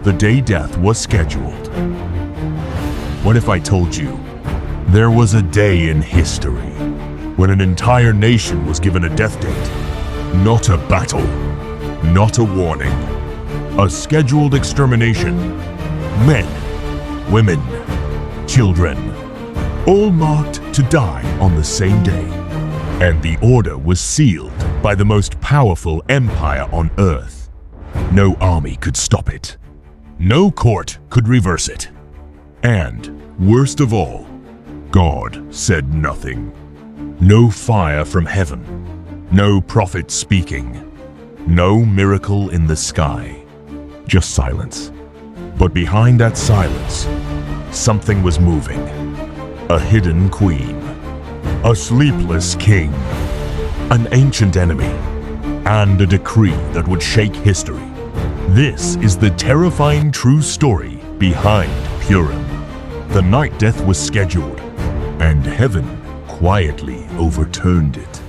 the day death was scheduled. What if I told you there was a day in history when an entire nation was given a death date? Not a battle, not a warning, a scheduled extermination. Men, women, children, all marked to die on the same day. And the order was sealed by the most powerful empire on earth. No army could stop it. No court could reverse it. And, worst of all, God said nothing. No fire from heaven. No prophet speaking. No miracle in the sky. Just silence. But behind that silence, something was moving. A hidden queen. A sleepless king. An ancient enemy. And a decree that would shake history. This is the terrifying true story behind Purim. The night death was scheduled, and heaven quietly overturned it.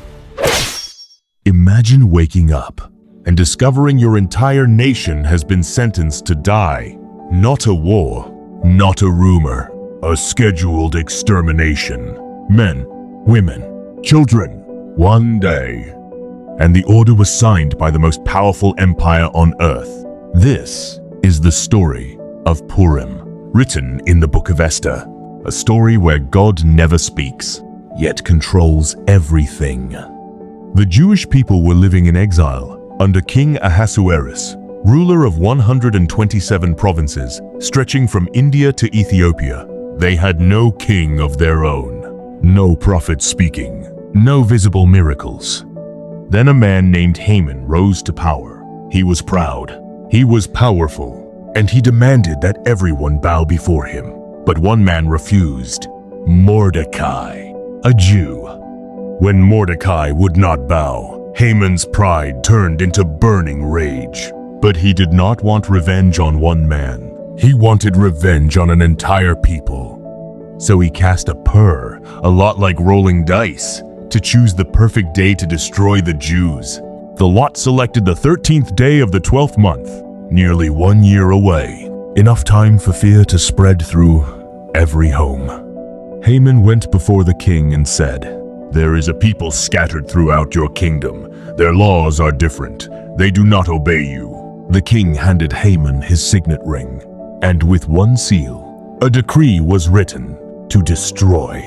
Imagine waking up and discovering your entire nation has been sentenced to die. Not a war, not a rumor, a scheduled extermination. Men, women, children, one day. And the order was signed by the most powerful empire on earth. This is the story of Purim, written in the Book of Esther, a story where God never speaks, yet controls everything. The Jewish people were living in exile under King Ahasuerus, ruler of 127 provinces, stretching from India to Ethiopia. They had no king of their own, no prophet speaking, no visible miracles. Then a man named Haman rose to power. He was proud, he was powerful, and he demanded that everyone bow before him. But one man refused, Mordecai, a Jew. When Mordecai would not bow, Haman's pride turned into burning rage. But he did not want revenge on one man. He wanted revenge on an entire people. So he cast a purr, a lot like rolling dice, to choose the perfect day to destroy the Jews. The lot selected the 13th day of the 12th month, nearly 1 year away. Enough time for fear to spread through every home. Haman went before the king and said, "There is a people scattered throughout your kingdom. Their laws are different. They do not obey you." The king handed Haman his signet ring, and with one seal, a decree was written to destroy,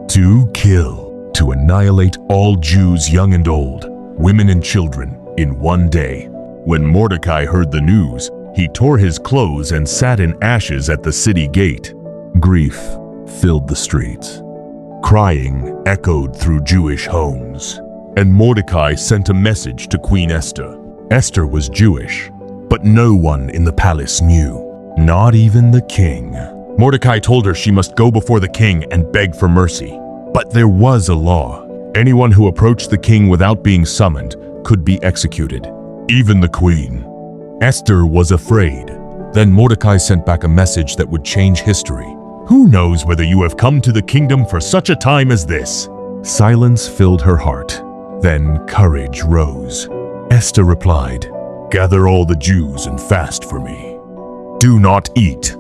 to kill, to annihilate all Jews young and old, women and children, in one day. When Mordecai heard the news, he tore his clothes and sat in ashes at the city gate. Grief filled the streets. Crying echoed through Jewish homes. And Mordecai sent a message to Queen Esther. Esther was Jewish, but no one in the palace knew, not even the king. Mordecai told her she must go before the king and beg for mercy. But there was a law. Anyone who approached the king without being summoned could be executed, even the queen. Esther was afraid. Then Mordecai sent back a message that would change history. "Who knows whether you have come to the kingdom for such a time as this?" Silence filled her heart. Then courage rose. Esther replied, "Gather all the Jews and fast for me. Do not eat,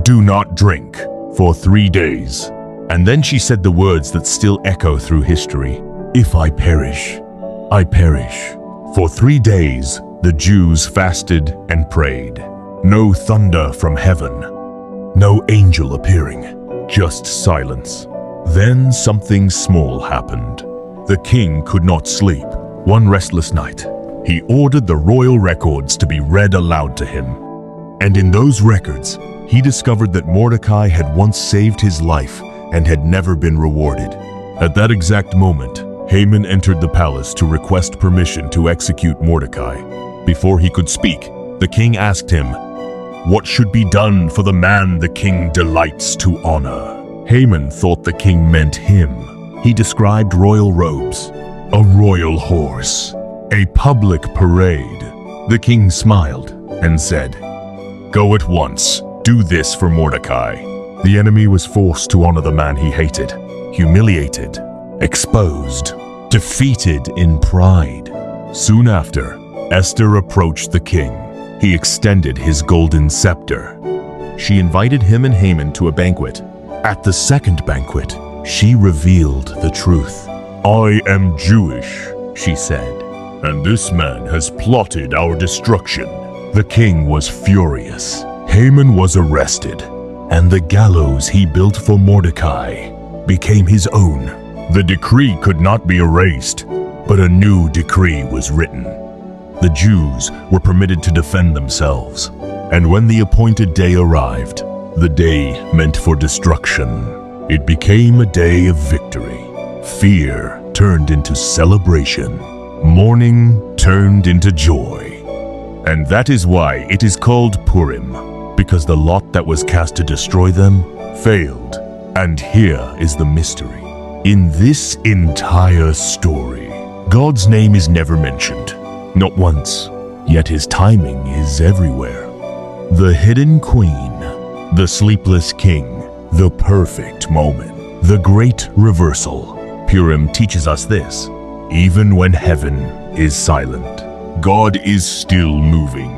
do not drink for 3 days." And then she said the words that still echo through history. "If I perish, I perish." For 3 days, the Jews fasted and prayed. No thunder from heaven, no angel appearing, just silence. Then something small happened. The king could not sleep. One restless night, he ordered the royal records to be read aloud to him. And in those records, he discovered that Mordecai had once saved his life and had never been rewarded. At that exact moment, Haman entered the palace to request permission to execute Mordecai. Before he could speak, the king asked him, "What should be done for the man the king delights to honor?" Haman thought the king meant him. He described royal robes, a royal horse, a public parade. The king smiled and said, "Go at once, do this for Mordecai." The enemy was forced to honor the man he hated, humiliated, exposed, defeated in pride. Soon after, Esther approached the king. he extended his golden scepter. She invited him and Haman to a banquet. At the second banquet, she revealed the truth. "I am Jewish," she said, "and this man has plotted our destruction." The king was furious. Haman was arrested, and the gallows he built for Mordecai became his own. The decree could not be erased, but a new decree was written. The Jews were permitted to defend themselves, and when the appointed day arrived, the day meant for destruction, it became a day of victory. Fear turned into celebration. Mourning turned into joy. And that is why it is called Purim, because the lot that was cast to destroy them failed. And here is the mystery. In this entire story, God's name is never mentioned, not once, yet his timing is everywhere. The hidden queen, the sleepless king, the perfect moment, the great reversal. Purim teaches us this. Even when heaven is silent, God is still moving.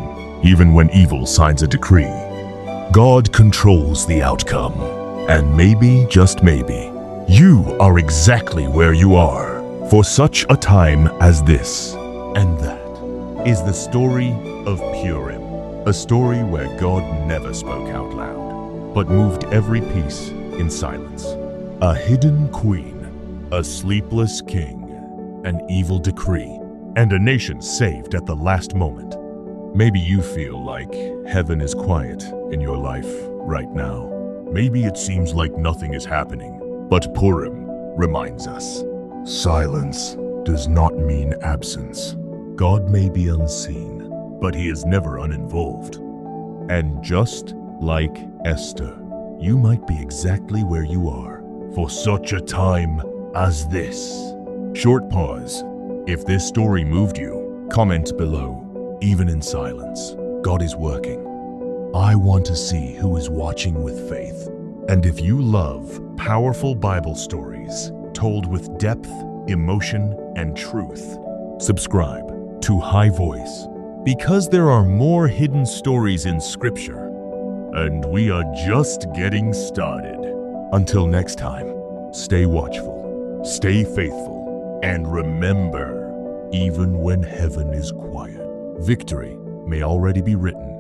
Even when evil signs a decree, God controls the outcome. And maybe, just maybe, you are exactly where you are for such a time as this. And that is the story of Purim, a story where God never spoke out loud, but moved every piece in silence. A hidden queen, a sleepless king, an evil decree, and a nation saved at the last moment. Maybe you feel like heaven is quiet in your life right now. Maybe it seems like nothing is happening, but Purim reminds us. Silence does not mean absence. God may be unseen, but he is never uninvolved. And just like Esther, you might be exactly where you are for such a time as this. Short pause. If this story moved you, comment below. Even in silence, God is working. I want to see who is watching with faith. And if you love powerful Bible stories told with depth, emotion, and truth, subscribe to High Voice, because there are more hidden stories in Scripture, and we are just getting started. Until next time, stay watchful, stay faithful, and remember, even when heaven is quiet, victory may already be written.